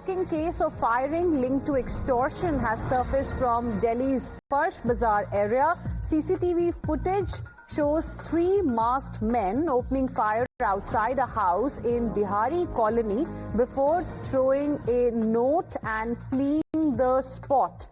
shocking case of firing linked to extortion has surfaced from Delhi's Farsh Bazaar area. CCTV footage shows three masked men opening fire outside a house in Bihari colony before throwing a note and fleeing the spot.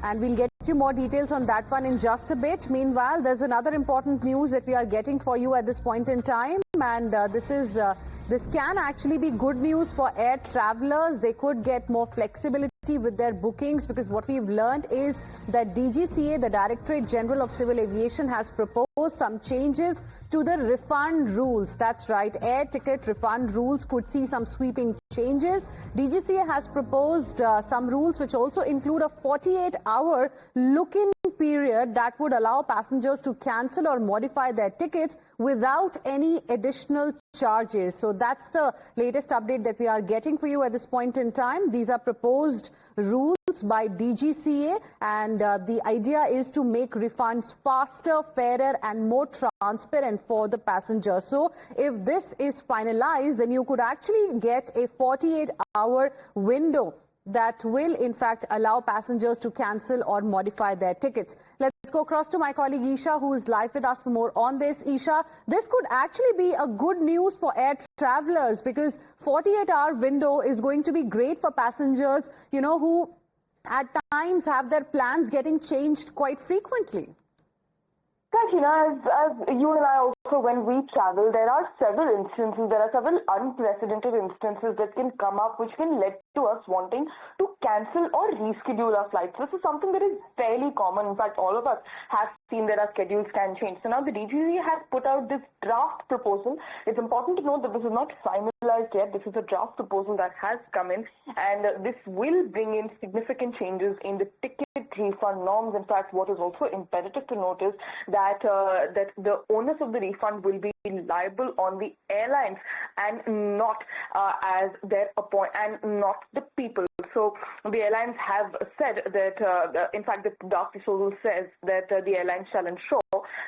And we'll get you more details on that one in just a bit. Meanwhile, there's another important news that we are getting for you at this point in time, and this can actually be good news for air travelers. They could get more flexibility with their bookings, because what we've learned is that DGCA, the Directorate General of Civil Aviation, has proposed some changes to the refund rules. That's right, air ticket refund rules could see some sweeping changes. DGCA has proposed some rules which also include a 48-hour look-in period that would allow passengers to cancel or modify their tickets without any additional charges. So that's the latest update that we are getting for you at this point in time. These are proposed rules by DGCA, and the idea is to make refunds faster, fairer and more transparent for the passengers. So if this is finalized, then you could actually get a 48-hour window that will in fact allow passengers to cancel or modify their tickets. Let's go across to my colleague Isha, who is live with us for more on this. Isha, this could actually be a good news for air travelers, because 48-hour window is going to be great for passengers, you know, who at times have their plans getting changed quite frequently. As you and I also, when we travel, there are several unprecedented instances that can come up which can lead to us wanting to cancel or reschedule our flights. This is something that is fairly common. In fact, all of us have seen that our schedules can change. So now the DGCA has put out this draft proposal. It's important to note that this is not finalized yet. This is a draft proposal that has come in, and this will bring in significant changes in the ticket refund norms. In fact, what is also imperative to note is that the owners of the refund will be liable on the airlines and not as their and not the people. So the airlines have said that, in fact, the draft proposal says that the airlines shall ensure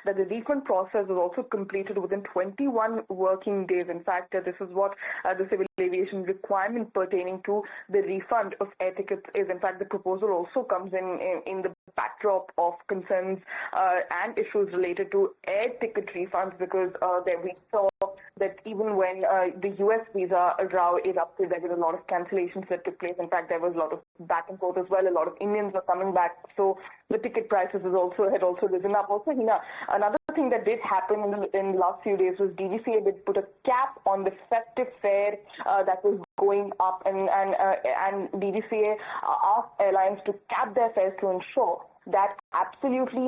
that the refund process is also completed within 21 working days. In fact, this is what the civil aviation requirement pertaining to the refund of air tickets is. In fact, the proposal also comes in the backdrop of concerns and issues related to air ticket refunds, because there we saw that even when the US visa row erupted, there were a lot of cancellations that took place. In fact, there was a lot of back and forth as well. A lot of Indians were coming back, so the ticket prices had also risen up. Also, Hina, another thing that did happen in the last few days was DGCA did put a cap on the festive fare that was going up, and DGCA asked airlines to cap their fares to ensure that absolutely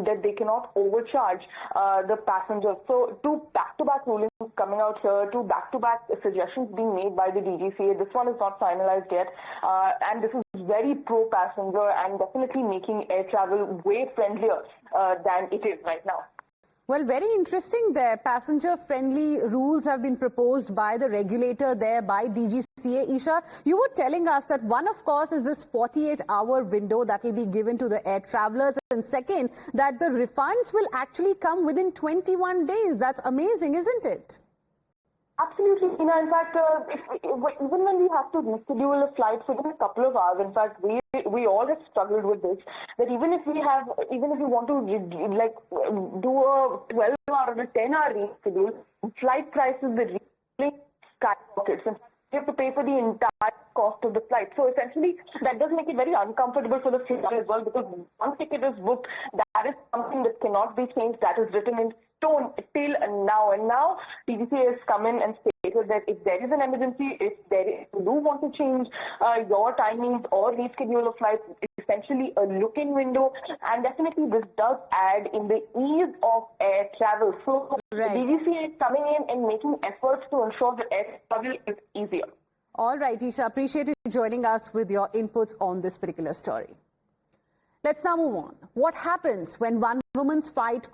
that they cannot overcharge the passengers. So two back-to-back rulings coming out here, two back-to-back suggestions being made by the DGCA. This one is not finalized yet, and this is very pro-passenger and definitely making air travel way friendlier than it is right now. Well, very interesting there. Passenger-friendly rules have been proposed by the regulator there, by DGCA. Isha, you were telling us that one, of course, is this 48-hour window that will be given to the air travelers, and second, that the refunds will actually come within 21 days. That's amazing, isn't it? Absolutely, Ina. In fact, even when we have to reschedule a flight within a couple of hours, in fact, we all have struggled with this. That even if we want to do a 12-hour or a 10-hour reschedule, flight prices the really skyrockets. And you have to pay for the entire cost of the flight. So essentially, that does make it very uncomfortable for the flight as well, because one ticket is booked, that is something that cannot be changed. That is written in stone till now. And now DGCA has come in and stated that if there is an emergency, if you do want to change your timings or reschedule a flight, essentially a look-in window, and definitely this does add in the ease of air travel. So right. The DGCA is coming in and making efforts to ensure that air travel is easier. All right, Isha, appreciate you joining us with your inputs on this particular story. Let's now move on. What happens when one woman's fight